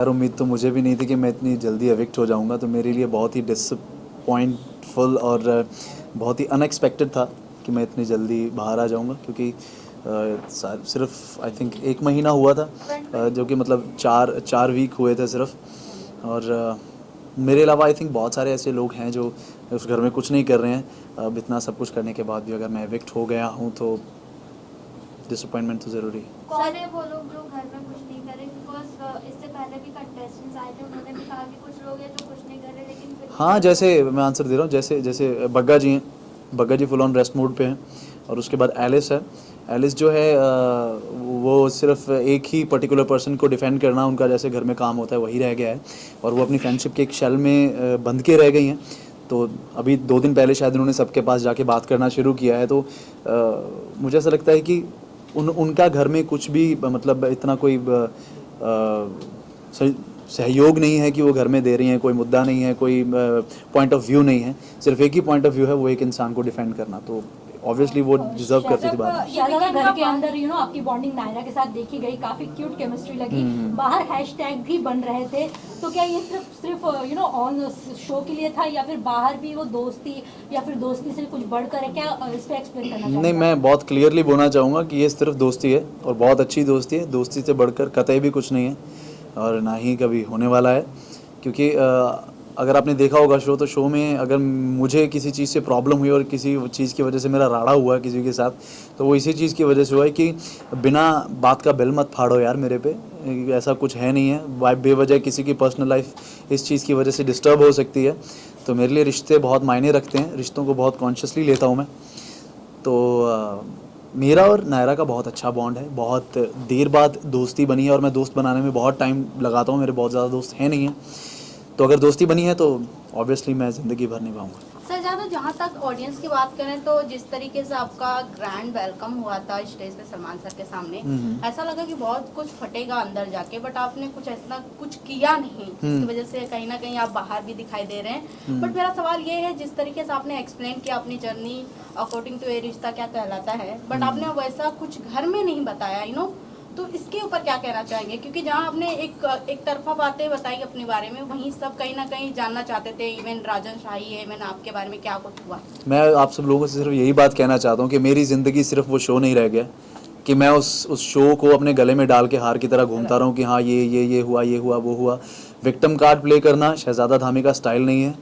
यार उम्मीद तो मुझे भी नहीं थी कि मैं इतनी जल्दी एविक्ट हो जाऊंगा, तो मेरे लिए बहुत ही डिसअपॉइंटफुल और बहुत ही अनएक्सपेक्टेड था कि मैं इतनी जल्दी बाहर आ जाऊंगा, क्योंकि सिर्फ आई थिंक 1 महीना हुआ था, जो कि मतलब चार वीक हुए थे सिर्फ। और मेरे अलावा आई थिंक बहुत सारे ऐसे लोग हैं जो उस घर में कुछ नहीं कर रहे हैं। अब इतना सब कुछ करने के बाद भी अगर मैं एविक्ट हो गया हूँ तो डिसअपॉइंटमेंट तो ज़रूरी है। कौन है वो लोग जो घर में कुछ नहीं करे? बिकॉज इससे पहले भी कंटेस्टेंट्स आए थे, उन्होंने भी कहा कि कुछ लोग हैं जो कुछ नहीं कर रहे, लेकिन फिर हाँ, जैसे मैं आंसर दे रहा हूँ, जैसे जैसे बग्गा जी हैं, बग्गा जी फुल ऑन रेस्ट मोड पे हैं। और उसके बाद एलिस है। एलिस जो है वो सिर्फ एक ही पर्टिकुलर पर्सन को डिफेंड करना उनका जैसे घर में काम होता है वही रह गया है, और वो अपनी फ्रेंडशिप के एक शेल में बंध के रह गई हैं। तो अभी 2 दिन पहले शायद उन्होंने सबके पास जाके बात करना शुरू किया है। तो मुझे ऐसा लगता है कि उनका घर में कुछ भी मतलब इतना कोई सहयोग नहीं है कि वो घर में दे रही हैं, कोई मुद्दा नहीं है, कोई पॉइंट ऑफ व्यू नहीं है, सिर्फ एक ही पॉइंट ऑफ व्यू है, वो एक इंसान को डिफेंड करना। तो ऑब्वियसली वो डिजर्व करती थी बात। शायद घर के अंदर आपकी बॉन्डिंग नायरा के साथ देखी गई, काफी क्यूट केमिस्ट्री लगी, बाहर हैशटैग भी बन रहे थे, तो क्या ये सिर्फ ऑन शो के लिए था, या फिर बाहर भी वो दोस्ती, या फिर दोस्ती से कुछ बढ़कर है? क्या इस पे एक्सप्लेन करना चाहूँगा? नहीं, मैं बहुत क्लियरली बोलना चाहूँगा कि ये सिर्फ दोस्ती है, और बहुत अच्छी दोस्ती है। दोस्ती से बढ़कर कतई भी कुछ नहीं है, और ना ही कभी होने वाला है। क्योंकि अगर आपने देखा होगा शो, तो शो में अगर मुझे किसी चीज़ से प्रॉब्लम हुई और किसी चीज़ की वजह से मेरा राड़ा हुआ है किसी के साथ, तो वो इसी चीज़ की वजह से हुआ है कि बिना बात का बिल मत फाड़ो यार मेरे पे। ऐसा कुछ है नहीं है, बेवजह किसी की पर्सनल लाइफ इस चीज़ की वजह से डिस्टर्ब हो सकती है। तो मेरे लिए रिश्ते बहुत मायने रखते हैं, रिश्तों को बहुत कॉन्शियसली लेता हूँ मैं। तो मेरा और नायरा का बहुत अच्छा बॉन्ड है, बहुत देर बाद दोस्ती बनी है, और मैं दोस्त बनाने में बहुत टाइम लगाता हूँ, मेरे बहुत ज़्यादा दोस्त हैं नहीं हैं। तो अगर दोस्ती बनी है तो ऑब्वियसली मैं ज़िंदगी भर निभाऊंगा। सर ज़्यादा जहाँ तक ऑडियंस की बात करें तो जिस तरीके से आपका ग्रैंड वेलकम हुआ था स्टेज पे सलमान सर के सामने, ऐसा लगा कि बहुत कुछ फटेगा अंदर जाके, बट आपने कुछ ऐसा कुछ किया नहीं, जिसकी वजह से कहीं ना कहीं आप बाहर भी दिखाई दे रहे हैं। बट मेरा सवाल ये है, जिस तरीके से आपने एक्सप्लेन किया अपनी जर्नी अकॉर्डिंग टू ये रिश्ता क्या कहलाता है, बट आपने वैसा कुछ घर में नहीं बताया, तो इसके ऊपर क्या कहना चाहेंगे? क्योंकि जहां आपने एक तरफा बातें बताई अपने बारे में, वहीं सब कहीं ना कहीं जानना चाहते थे, इवन राजन शाही है, इवन आपके बारे में क्या कुछ हुआ। मैं आप सब लोगों से सिर्फ यही बात कहना चाहता हूँ कि मेरी ज़िंदगी सिर्फ वो शो नहीं रह गया कि मैं उस शो को अपने गले में डाल के हार की तरह घूमता रहूँ कि हाँ ये हुआ वो हुआ। विक्टिम कार्ड प्ले करना शहजादा धामी का स्टाइल नहीं है,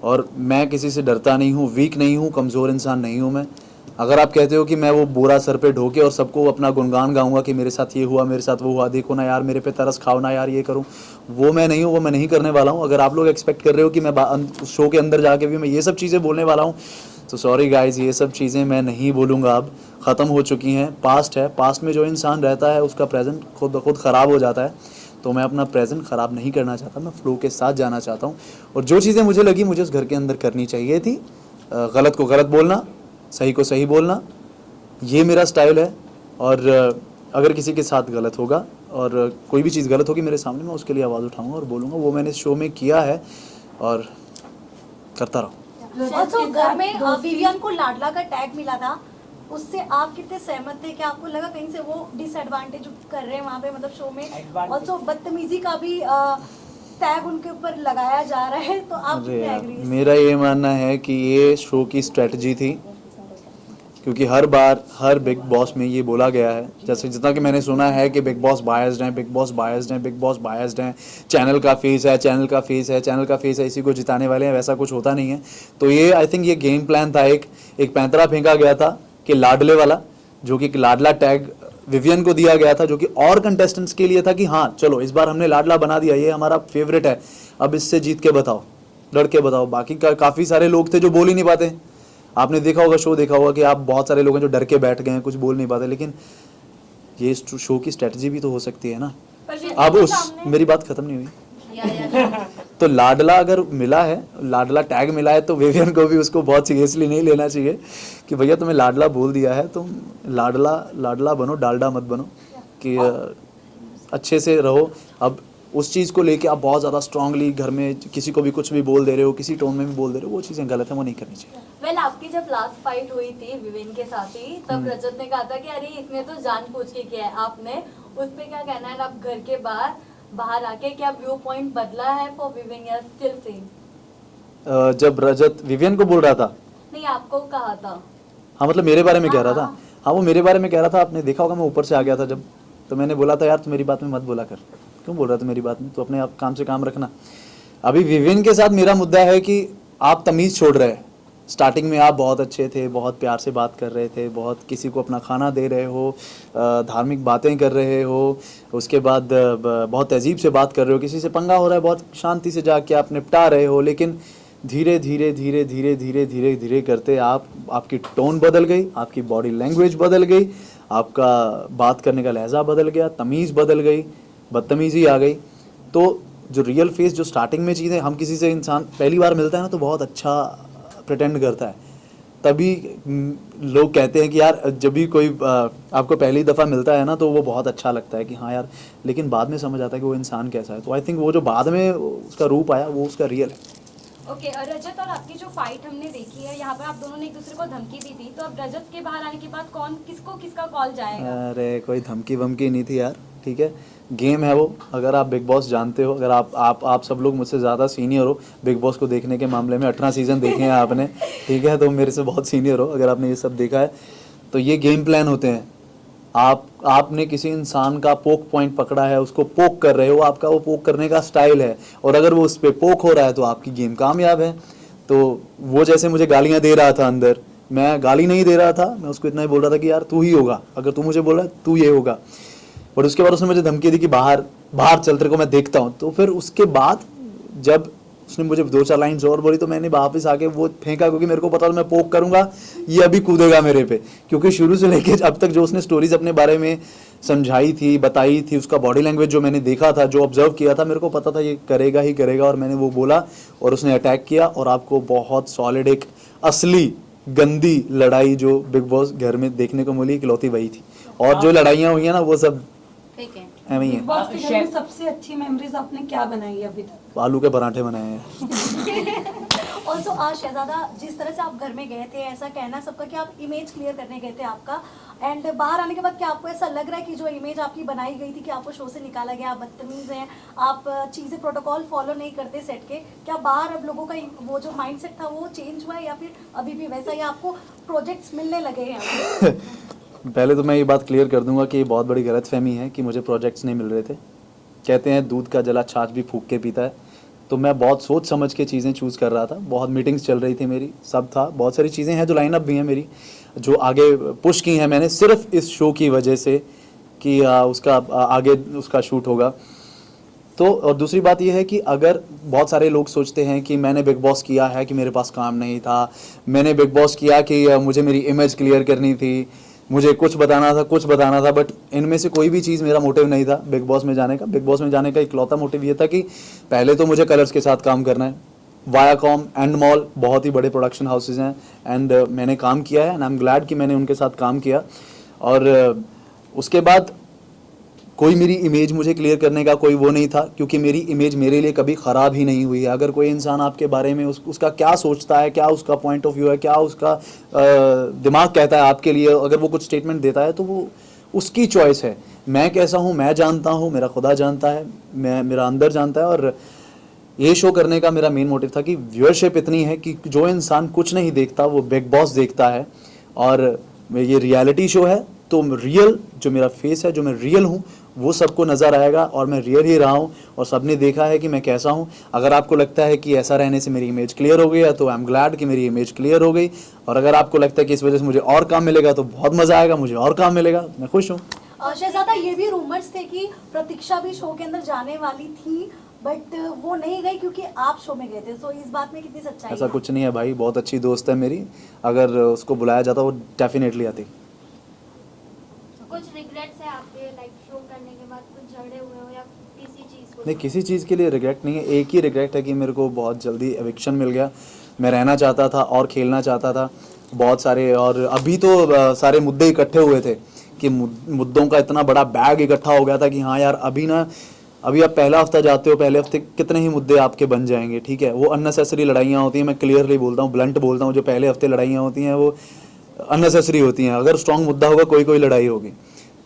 और मैं किसी से डरता नहीं हूँ, वीक नहीं हूँ, कमज़ोर इंसान नहीं हूँ मैं। अगर आप कहते हो कि मैं वो बोरा सर पे ढोके और सबको अपना गुणगान गाऊंगा कि मेरे साथ ये हुआ, मेरे साथ वो हुआ, देखो ना यार मेरे पे तरस खाओ ना यार, ये करूं, वो मैं नहीं हूँ, वो मैं नहीं करने वाला हूँ। अगर आप लोग एक्सपेक्ट कर रहे हो कि मैं उस शो के अंदर जाके भी मैं ये सब चीज़ें बोलने वाला हूँ, तो सॉरी गाइज, ये सब चीज़ें मैं नहीं बोलूँगा। अब ख़त्म हो चुकी हैं, पास्ट है। पास्ट में जो इंसान रहता है उसका प्रेजेंट खुद ब खुद ख़राब हो जाता है। तो मैं अपना प्रेजेंट ख़राब नहीं करना चाहता, मैं फ्लो के साथ जाना चाहता हूँ। और जो चीज़ें मुझे लगी मुझे उस घर के अंदर करनी चाहिए थी, गलत को गलत बोलना, सही को सही बोलना, ये मेरा स्टाइल है। और अगर किसी के साथ गलत होगा और कोई भी चीज़ गलत होगी मेरे सामने, मैं उसके लिए आवाज़ उठाऊंगा और बोलूँगा। वो मैंने शो में किया है और करता रहूँ। घर में विवियन को लाडला का टैग मिला था, उससे आप कितने सहमत थे? क्या आपको लगा कहीं से वो डिसएडवांटेज कर रहे हैं वहाँ पे, मतलब शो में ऑल्सो बदतमीजी का भी टैग उनके ऊपर लगाया जा रहा है, तो आप कितने एग्री? मेरा ये मानना है कि ये शो की स्ट्रेटजी थी, क्योंकि हर बार हर बिग बॉस में ये बोला गया है, जैसे जितना कि मैंने सुना है कि बिग बॉस बायस्ड हैं, बिग बॉस बायस्ड हैं, बिग बॉस बायस्ड हैं, चैनल का फेस है, चैनल का फेस है, चैनल का फेस है, इसी को जिताने वाले हैं, वैसा कुछ होता नहीं है। तो ये आई थिंक ये गेम प्लान था, एक पैंतरा फेंका गया था कि लाडले वाला, जो कि लाडला टैग विवियन को दिया गया था, जो कि और कंटेस्टेंट्स के लिए था कि हाँ चलो इस बार हमने लाडला बना दिया, ये हमारा फेवरेट है, अब इससे जीत के बताओ, लड़के बताओ। बाकी काफ़ी सारे लोग थे जो बोल ही नहीं पाते। आपने देखा होगा, शो देखा होगा कि आप बहुत सारे लोग हैं जो डर के बैठ गए हैं, कुछ बोल नहीं पाते। लेकिन ये शो की स्ट्रेटजी भी तो हो सकती है ना। अब मेरी बात खत्म नहीं हुई। तो लाडला अगर मिला है, लाडला टैग मिला है, तो विवियन को भी उसको बहुत सीरियसली नहीं लेना चाहिए कि भैया तुम्हें लाडला बोल दिया है, तुम लाडला बनो, डालडा मत बनो, कि अच्छे से रहो। अब उस चीज़ को लेके आप बहुत ज़्यादा स्ट्रांगली घर में किसी को भी कुछ भी बोल दे रहे हो, किसी टोन में भी बोल दे रहे हो, वो चीज़ें गलत है, वो नहीं करनी चाहिए। वेल आपकी जब लास्ट फाइट हुई थी विवेन के साथ ही, तब रजत ने कहा था कि अरे इसने तो जानबूझ के किया है। आपने उस पे क्या कहना है? आप घर के बाहर बाहर आके क्या व्यू पॉइंट बदला है फॉर विविन या स्टिल सेम? जब रजत विवियन को बोल रहा था, नहीं, आपको कहा था। हाँ मतलब मेरे बारे में कह रहा था, हाँ वो मेरे बारे में कह रहा था। आपने देखा होगा मैं ऊपर से आ गया था जब, तो मैंने बोला था यार तू मेरी बात में मत बोला कर, क्यों बोल रहा था मेरी बात में, तो अपने आप काम से काम रखना। अभी विवियन के साथ मेरा मुद्दा है कि आप तमीज़ छोड़ रहे हैं। स्टार्टिंग में आप बहुत अच्छे थे, बहुत प्यार से बात कर रहे थे, बहुत किसी को अपना खाना दे रहे हो, धार्मिक बातें कर रहे हो, उसके बाद बहुत तहजीब से बात कर रहे हो, किसी से पंगा हो रहा है बहुत शांति से जाके आप निपटा रहे हो। लेकिन धीरे धीरे धीरे धीरे धीरे धीरे धीरे करते आपकी टोन बदल गई, आपकी बॉडी लैंग्वेज बदल गई, आपका बात करने का लहजा बदल गया, तमीज़ बदल गई, बदतमीज़ी आ गई। तो जो रियल फेस, जो स्टार्टिंग में चीज़ें, हम किसी से इंसान पहली बार मिलता है ना तो बहुत अच्छा प्रिटेंड करता है, तभी लोग कहते हैं कि यार जब भी कोई आपको पहली दफ़ा मिलता है ना तो वो बहुत अच्छा लगता है कि हाँ यार, लेकिन बाद में समझ आता है कि वो इंसान कैसा है। तो आई थिंक वो जो बाद में उसका रूप आया वो उसका रियल है। ओके, रजत और आपकी जो फाइट हमने देखी है यहाँ पे, आप दोनों ने एक दूसरे को धमकी दी थी, तो अब रजत के बाहर आने के बाद कौन किसको किसका कॉल जाएगा? अरे कोई धमकी वमकी नहीं थी यार, ठीक है, गेम है वो। अगर आप बिग बॉस जानते हो, अगर आप सब लोग मुझसे ज़्यादा सीनियर हो बिग बॉस को देखने के मामले में, 18 सीज़न देखे हैं आपने, ठीक है, तो मेरे से बहुत सीनियर हो अगर आपने ये सब देखा है, तो ये गेम प्लान होते हैं। आपने किसी इंसान का पोक पॉइंट पकड़ा है, उसको पोक कर रहे हो, आपका वो पोक करने का स्टाइल है, और अगर वो उस पर पोक हो रहा है तो आपकी गेम कामयाब है। तो वो जैसे मुझे गालियाँ दे रहा था अंदर, मैं गाली नहीं दे रहा था, मैं उसको इतना ही बोल रहा था कि यार तू ही होगा, अगर तू मुझे बोल रहा है तू ये होगा। और उसके बाद उसने मुझे धमकी दी कि बाहर चल, तेरे को मैं देखता हूँ। तो फिर उसके बाद जब उसने मुझे 2-4 लाइन्स और बोली तो मैंने वापस आके वो फेंका, क्योंकि मेरे को पता था मैं पोक करूंगा ये अभी कूदेगा मेरे पे, क्योंकि शुरू से लेके अब तक जो उसने स्टोरीज अपने बारे में समझाई थी, बताई थी, उसका बॉडी लैंग्वेज जो मैंने देखा था, जो ऑब्जर्व किया था, मेरे को पता था ये करेगा ही करेगा। और मैंने वो बोला और उसने अटैक किया, और आपको बहुत सॉलिड एक असली गंदी लड़ाई जो बिग बॉस घर में देखने को मिली, इकलौती वही थी। और जो लड़ाइयाँ हुई हैं ना वो सब ठीक है। ऐਵੇਂ ही बिग है। बॉस के घर में सबसे अच्छी मेमोरीज आपने क्या बनाई है अभी तक? आलू के पराठे बनाए हैं। ऑल्सो शहजादा, जिस तरह से आप घर में गए थे, ऐसा कहना सबका कि आप इमेज क्लियर करने गए थे आपका, एंड बाहर आने के बाद क्या आपको ऐसा लग रहा है कि जो इमेज आपकी बनाई गई थी कि आपको शो से निकाला गया, आप बदतमीज हैं, आप चीज़ें प्रोटोकॉल फॉलो नहीं करते सेट के, क्या बाहर अब लोगों का वो जो माइंडसेट था वो चेंज हुआ है, या फिर अभी भी वैसा ही आपको प्रोजेक्ट्स मिलने लगे हैं? पहले तो मैं ये बात क्लियर कर दूंगा कि ये बहुत बड़ी गलतफहमी है कि मुझे प्रोजेक्ट्स नहीं मिल रहे थे। कहते हैं दूध का जला छाछ भी फूंक के पीता है, तो मैं बहुत सोच समझ के चीज़ें चूज़ कर रहा था, बहुत मीटिंग्स चल रही थी मेरी, सब था, बहुत सारी चीज़ें हैं जो लाइनअप भी हैं मेरी, जो आगे पुश की हैं मैंने सिर्फ इस शो की वजह से कि उसका आगे उसका शूट होगा। तो और दूसरी बात यह है कि अगर बहुत सारे लोग सोचते हैं कि मैंने बिग बॉस किया है कि मेरे पास काम नहीं था, मैंने बिग बॉस किया कि मुझे मेरी इमेज क्लियर करनी थी, मुझे कुछ बताना था, बट इनमें से कोई भी चीज़ मेरा मोटिव नहीं था बिग बॉस में जाने का। बिग बॉस में जाने का इकलौता मोटिव ये था कि पहले तो मुझे कलर्स के साथ काम करना है, वायाकॉम, एंड मॉल बहुत ही बड़े प्रोडक्शन हाउसेज हैं, एंड मैंने काम किया है, एंड आई एम ग्लैड कि मैंने उनके साथ काम किया। और उसके बाद कोई मेरी इमेज मुझे क्लियर करने का कोई वो नहीं था, क्योंकि मेरी इमेज मेरे लिए कभी ख़राब ही नहीं हुई है। अगर कोई इंसान आपके बारे में उसका क्या सोचता है, क्या उसका पॉइंट ऑफ व्यू है, क्या उसका दिमाग कहता है आपके लिए, अगर वो कुछ स्टेटमेंट देता है तो वो उसकी चॉइस है। मैं कैसा हूँ मैं जानता हूँ, मेरा खुदा जानता है, मेरा अंदर जानता है। और ये शो करने का मेरा मेन मोटिव था कि व्यूअरशिप इतनी है कि जो इंसान कुछ नहीं देखता वो बिग बॉस देखता है, और ये रियलिटी शो है तो रियल जो मेरा फेस है, जो मैं रियल हूँ वो सबको नज़र आएगा, और मैं रियल ही रहा हूँ और सबने देखा है कि मैं कैसा हूँ। अगर आपको लगता है कि ऐसा रहने से मेरी इमेज क्लियर हो गई है तो आई एम ग्लैड कि मेरी इमेज क्लियर हो गई, और अगर आपको लगता है कि इस वजह से मुझे और काम मिलेगा तो बहुत मज़ा आएगा, मुझे और काम मिलेगा, मैं खुश हूँ। शहजादा, ये भी रूमर्स थे कि प्रतीक्षा भी शो के अंदर जाने वाली थी, बट वो नहीं गई क्योंकि आप शो में गए थे, तो इस बात में कितनी सच्चाई ऐसा है? कुछ नहीं है भाई, बहुत अच्छी दोस्त है मेरी, अगर उसको बुलाया जाता वो डेफिनेटली आती। कुछ रिग्रेट्स है आपके, लाइक शो करने के बाद कुछ झगड़े हुए हो या किसी चीज़ को? नहीं, किसी चीज़ के लिए रिग्रेट नहीं है, एक ही रिग्रेट है कि मेरे को बहुत जल्दी एविक्शन मिल गया। मैं रहना चाहता था और खेलना चाहता था बहुत सारे, और अभी तो सारे मुद्दे इकट्ठे हुए थे कि मुद्दों का इतना बड़ा बैग इकट्ठा हो गया था कि हाँ यार अभी आप पहला हफ्ता जाते हो, पहले हफ्ते कितने ही मुद्दे आपके बन जाएंगे, ठीक है। वो अननेसेसरी लड़ाइयाँ होती हैं, मैं क्लियरली बोलता हूँ, ब्लंट बोलता हूँ, जो पहले हफ्ते लड़ाइयाँ होती हैं वो अननेसेसरी होती हैं। अगर स्ट्रॉन्ग मुद्दा होगा कोई लड़ाई होगी,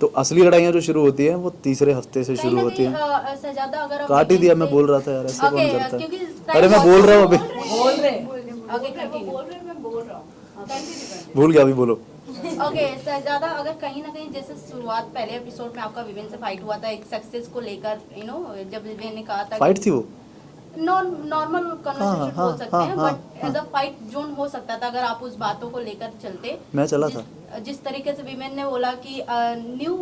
तो असली लड़ाइयाँ जो शुरू होती है वो तीसरे हफ्ते से शुरू होती है। शहजादा अगर आप काट ही दिया, मैं से- बोल रहा था यार, ऐसे Okay, कौन करता क्योंकि है। अरे मैं बोल रहा हूँ अभी, Okay, continue. भूल गया, अभी बोलो। ओके शहजादा, अगर कहीं ना कहीं जैसे शुरुआत पहले एपिसोड में आपका विवेन से फाइट हुआ था एक सक्सेस को लेकर, जब विवेन ने कहा था फाइट थी वो? नॉर्मल कन्वर्सेशन हाँ, बोल सकते हैं, हाँ, but as a fight zone हो सकता था अगर आप उस बातों को लेकर चलते। मैं चला था। जिस तरीके से विमेन ने बोला कि न्यू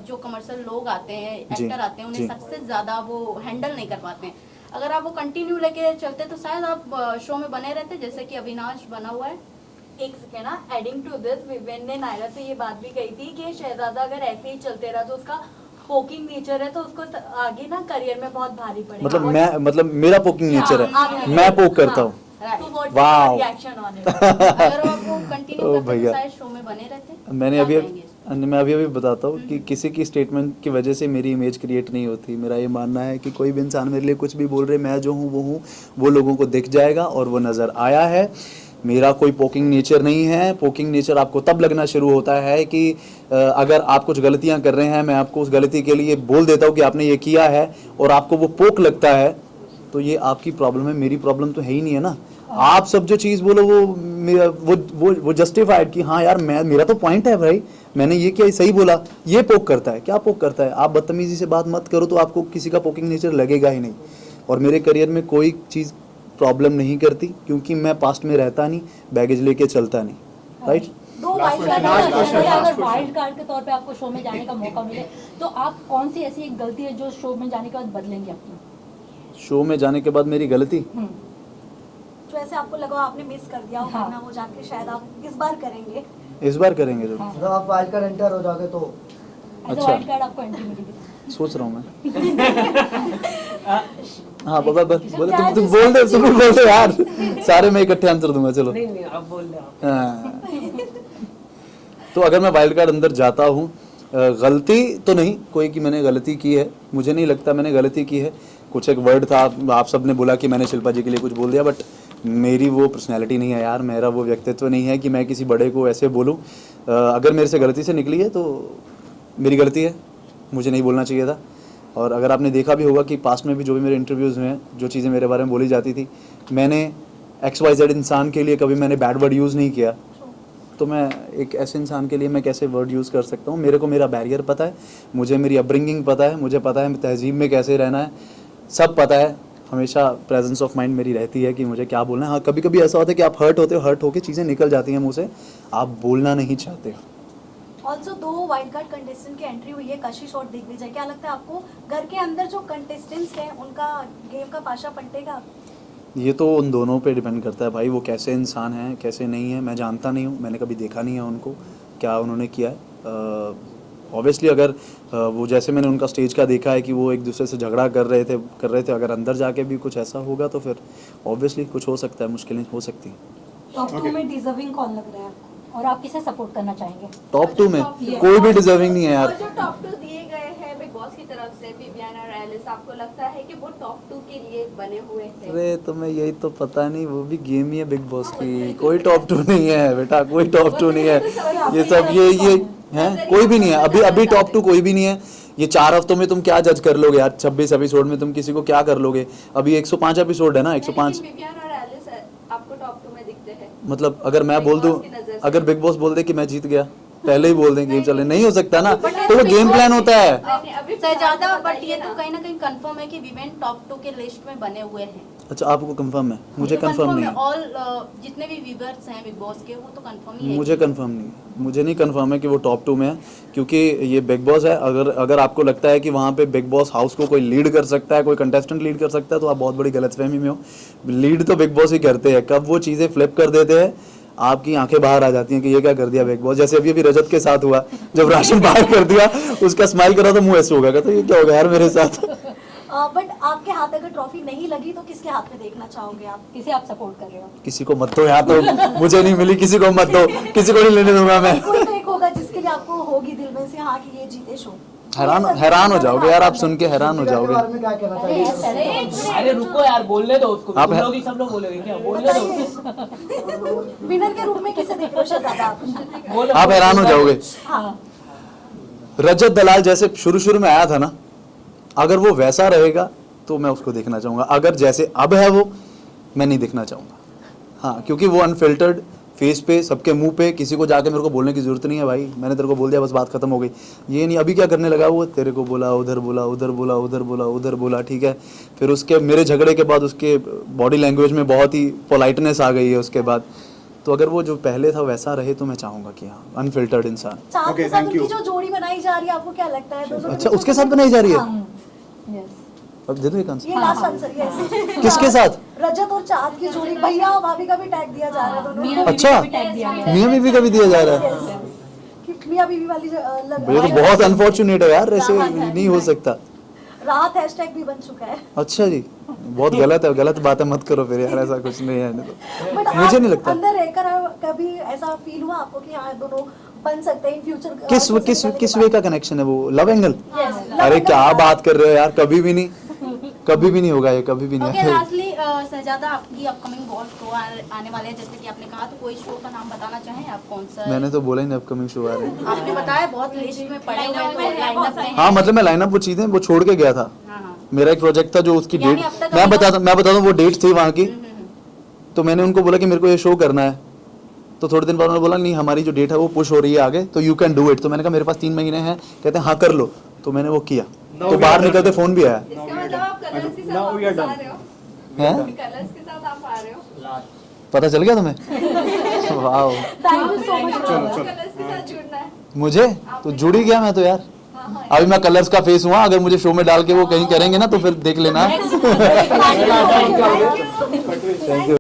जो कमर्शियल लोग आते हैं, जी, एक्टर आते हैं, उन्हें जी। सक्सेस ज्यादा वो हैंडल नहीं कर पाते हैं। अगर आप वो कंटिन्यू लेके चलते तो शायद आप शो में बने रहते, जैसे कि अविनाश बना हुआ है। एक सेकेंड ना, एडिंग टू दिस, विवेन ने नायरा से ये बात भी कही थी कि शहजादा अगर ऐसे ही चलते रहा तो उसका पोकिंग नेचर है तो उसको आगे ना करियर में बहुत भारी पड़ेगा। मतलब मेरा पोकिंग नेचर है, मैं पोक करता हूँ। तो what Wow. Reaction on it? अगर आप वो कंटिन्यू ओ करते तो भैया। शायद शो में बने रहते। मैं अभी बताता हूँ हम्म। कि किसी की स्टेटमेंट की वजह से मेरी इमेज क्रिएट नहीं होती। मेरा ये मानना है कि कोई भी इंसान मेरे लिए कुछ भी बोल रहे, मैं जो हूँ वो लोगों को दिख जाएगा और वो नज़र आया है। मेरा कोई पोकिंग नेचर नहीं है। पोकिंग नेचर आपको तब लगना शुरू होता है कि अगर आप कुछ गलतियां कर रहे हैं, मैं आपको उस गलती के लिए बोल देता हूँ कि आपने ये किया है और आपको वो पोक लगता है, तो ये आपकी प्रॉब्लम है, मेरी प्रॉब्लम तो है ही नहीं है ना। आप सब जो चीज़ बोलो वो जस्टिफाइड कि हाँ यार मेरा तो पॉइंट है भाई, मैंने ये किया, सही बोला। ये पोक करता है, क्या पोक करता है? आप बदतमीजी से बात मत करो तो आपको किसी का पोकिंग नेचर लगेगा ही नहीं। और मेरे करियर में कोई चीज़ प्रॉब्लम नहीं करती क्योंकि मैं पास्ट में रहता नहीं, बैगेज लेके चलता नहीं, राइट। दो वाइल्ड कार्ड, अगर वाइल्ड कार्ड के तौर पे आपको शो में जाने का मौका मिले तो आप कौन सी ऐसी एक गलती है जो शो में जाने के बाद बदलेंगे अपनी? शो में जाने के बाद मेरी गलती, जो ऐसे आपको लगा आपने मिस कर दिया हो, हाँ। वरना वो जाके शायद आप इस बार करेंगे। इस बार करेंगे जो, जब आप वाइल्ड कार्ड एंटर हो जाओगे तो ऐसे अच्छा। वाइल्ड कार्ड आपको एंट्री मिलेगी? सोच रहा हूँ मैं। हाँ बाबा बोले, तुम बोल दे, तुम बोल दे यार, सारे मैं इकट्ठे आंसर दूंगा, चलो। नहीं आप बोल रहे हाँ। तो अगर मैं वाइल्ड कार्ड अंदर जाता हूँ, गलती तो नहीं कोई कि मैंने गलती की है, मुझे नहीं लगता मैंने गलती की है। कुछ एक वर्ड था, आप सब ने बोला कि मैंने शिल्पा जी के लिए कुछ बोल दिया, बट मेरी वो पर्सनैलिटी नहीं है यार, मेरा वो व्यक्तित्व नहीं है कि मैं किसी बड़े को ऐसे बोलूँ। अगर मेरे से गलती से निकली है तो मेरी गलती है, मुझे नहीं बोलना चाहिए था। और अगर आपने देखा भी होगा कि पास्ट में भी जो भी मेरे इंटरव्यूज़ हुए हैं, जो चीज़ें मेरे बारे में बोली जाती थी, मैंने XYZ इंसान के लिए कभी मैंने बैड वर्ड यूज़ नहीं किया। तो मैं एक ऐसे इंसान के लिए मैं कैसे वर्ड यूज़ कर सकता हूँ? मेरे को मेरा बैरियर पता है, मुझे मेरी अपब्रिंगिंग पता है, मुझे पता है तहजीब में कैसे रहना है, सब पता है। हमेशा प्रेजेंस ऑफ माइंड मेरी रहती है कि मुझे क्या बोलना है। हाँ, कभी कभी ऐसा होता है कि आप हर्ट होते हो, हर्ट होकर चीज़ें निकल जाती हैं मुँह से, आप बोलना नहीं चाहते। ऑल्सो 2 वाइल्ड कार्ड कंटेस्टेंट की एंट्री हुई है, कशिश और दिग्विजय। क्या लगता है आपको घर के अंदर जो कंटेस्टेंट्स हैं उनका गेम का पाशा पलटेगा? ये तो उन दोनों पे डिपेंड करता है भाई, वो कैसे इंसान हैं कैसे नहीं है, मैं जानता नहीं हूँ, मैंने कभी देखा नहीं है उनको, क्या उन्होंने किया है। ऑब्वियसली अगर वो जैसे मैंने उनका स्टेज का देखा है कि वो एक दूसरे से झगड़ा कर रहे थे, अगर अंदर जाके भी कुछ ऐसा होगा तो फिर ऑब्वियसली कुछ हो सकता है, मुश्किलें हो सकती हैं। टॉप 2 में डिजर्विंग कौन लग रहा है आपको? और आप किसे सपोर्ट करना चाहेंगे? टॉप 2 में कोई भी डिजर्विंग नहीं है और यार। जो टॉप 2 दिए गए हैं बिग बॉस की तरफ से, विवियन और एलिस, आपको लगता है कि वो टॉप 2 के लिए बने हुए थे? अरे तुम्हें यही तो पता नहीं, वो भी गेम ही है बिग बॉस की, कोई टॉप 2 नहीं है बेटा, कोई टॉप 2 नहीं है। ये सब ये हैं, कोई भी नहीं है अभी टॉप 2 कोई भी नहीं है। ये 4 हफ्तों में तुम क्या जज कर लोगे यार? 26 एपिसोड में तुम किसी को क्या कर लोगे? अभी 105 एपिसोड है ना, 105। विवियन और एलिस आपको टॉप 2 में दिखते हैं? मतलब अगर मैं बोल दूं, Big Boss की नज़र से। अगर बिग बॉस बोल दे कि मैं जीत गया, पहले ही बोल दें गेम चले, नहीं हो सकता ना, तो वो गेम प्लान होता है। नहीं, अभी शहजादा, फिलहाल बट ये बताइए तो ना। कहीं ना कहीं कंफर्म है कि विवेन टॉप 2 के लिस्ट में बने हुए हैं। अच्छा आपको कंफर्म है? मुझे कंफर्म नहीं है। ऑल जितने भी व्यूअर्स हैं बिग बॉस के, वो तो कंफर्म ही है। मुझे कंफर्म नहीं है, मुझे नहीं कंफर्म है कि वो टॉप 2 में है, क्योंकि ये बिग बॉस है। अगर आपको लगता है कि वहाँ पे बिग बॉस हाउस को कोई लीड कर सकता है, कोई कंटेस्टेंट लीड कर सकता है, तो आप बहुत बड़ी गलतफहमी में हो। लीड तो बिग बॉस ही करते हैं, कब वो चीज़ें फ्लिप कर देते हैं आपकी आंखें बाहर आ जाती हैं कि ये क्या कर दिया बिग बॉस। जैसे अभी रजत के साथ हुआ, जब राशन बाहर कर दिया, उसका स्माइल करा तो मुंह ऐसे हो गया, तो ये क्या हो गया यार मेरे साथ। बट आपके हाथ अगर ट्रॉफी नहीं लगी तो किसके हाथ में देखना चाहोगे आप? किसे आप सपोर्ट कर रहे हो? किसी को मत दो यार, तो मुझे नहीं मिली, किसी को मत दो, किसी को नहीं लेने दूंगा मैं। कोई तो एक होगा जिसके लिए आपको होगी दिल में से हाँ कि ये जीते शो। हैरान हो जाओगे यार, आप सुन के हैरान हो के जाओगे। बारे में क्या कहना चाहिए? अरे रुको यार, बोलने दो उसको, आप तुम लोग ही सब लोग बोलोगे क्या? बोलने दो। विनर के रूप में किसे देख रहे हो शहजादा आप? बोलो। आप हैरान हो जाओगे। हाँ रजत दलाल जैसे शुरू शुरू में आया था ना, अगर वो वैसा रहेगा तो मैं उसको देखना चाहूँगा। अगर जैसे अब है वो, मैं नहीं देखना चाहूँगा। हाँ, क्योंकि वो अनफिल्टर्ड फेस पे, सबके मुंह पे, किसी को जाके मेरे को बोलने की जरूरत नहीं है भाई, मैंने तेरे को बोल दिया बस बात खत्म हो गई। ये नहीं अभी क्या करने लगा वो, तेरे को बोला, उधर बोला, उधर बोला, उधर बोला, उधर बोला, ठीक है। फिर उसके मेरे झगड़े के बाद उसके बॉडी लैंग्वेज में बहुत ही पोलाइटनेस आ गई है उसके बाद। तो अगर वो जो पहले था वैसा रहे तो मैं चाहूँगा कि हाँ, अनफिल्टर्ड इंसान। चाँद के साथ उनकी जो जोड़ी बनाई जा रही है, आपको क्या लगता है? दोनों अच्छा, उसके साथ बनाई जा रही है? यस, अब दे दो एक आंसर। ये लास्ट आंसर, यस। किसके साथ? रजत और चाँद की जोड़ी, भैया और भाभी का भी टैग दिया जा रहा है दोनों को। अच्छा, मियाँ बीवी का भी दिया जा रहा है। कि मियाँ बीवी वाली ये तो बहुत अनफॉर्चुनेट है यार, ऐसे नहीं हो सकता। राहत हैशटैग भी बन चुका है। अच्छा जी, बहुत गलत है, गलत बातें मत करो फिर यार, ऐसा कुछ नहीं है। तो बट मुझे नहीं लगता। अंदर रहकर कभी ऐसा फील हुआ आपको कि हाँ दोनों बन सकते हैं इन फ्यूचर? किस वे का कनेक्शन है वो? Love angle? Yes, अरे क्या बात कर रहे हो यार, कभी भी नहीं, कभी भी नहीं होगा ये, कभी भी ओके, नहीं। लास्टली शहजादा, आपकी अपकमिंग बहुत शो आने वाले हैं जैसे कि आपने कहा, तो कोई शो का नाम बताना चाहें आप? कौन सा? मैंने तो बोला ही नहीं अपकमिंग शो आ रहे हैं। आपने बताया बहुत लिस्ट में पड़े हुए हैं, तो लाइनअप में हाँ, मतलब मैं लाइनअप वो चीजें वो छोड़ के गया था। हाँ हाँ। मेरा एक प्रोजेक्ट था जो उसकी यानी डेट, अब तक मैं बता दूं वो डेट थी वहाँ की। तो मैंने उनको बोला कि मेरे को ये शो करना है। तो थोड़े दिन बाद उन्होंने बोला नहीं, हमारी जो डेट है वो पुश हो रही है आगे, तो यू कैन डू इट। तो मैंने कहा मेरे पास 3 महीने हैं। कहते हैं हाँ कर लो। तो मैंने वो किया। तो बाहर निकलते फोन भी आया। इसका मतलब आप कलर्स के साथ वापस आ रहे हो? हैं? कलर्स के साथ आप आ रहे हो? पता चल गया तुम्हें? वाह, thank you so much. Colours के साथ जुड़ना है। मुझे तो जुड़ ही गया मैं तो यार। अभी मैं कलर्स का फेस हुआ, अगर मुझे शो में डाल के वो कहीं करेंगे ना तो फिर देख लेना। Thank you.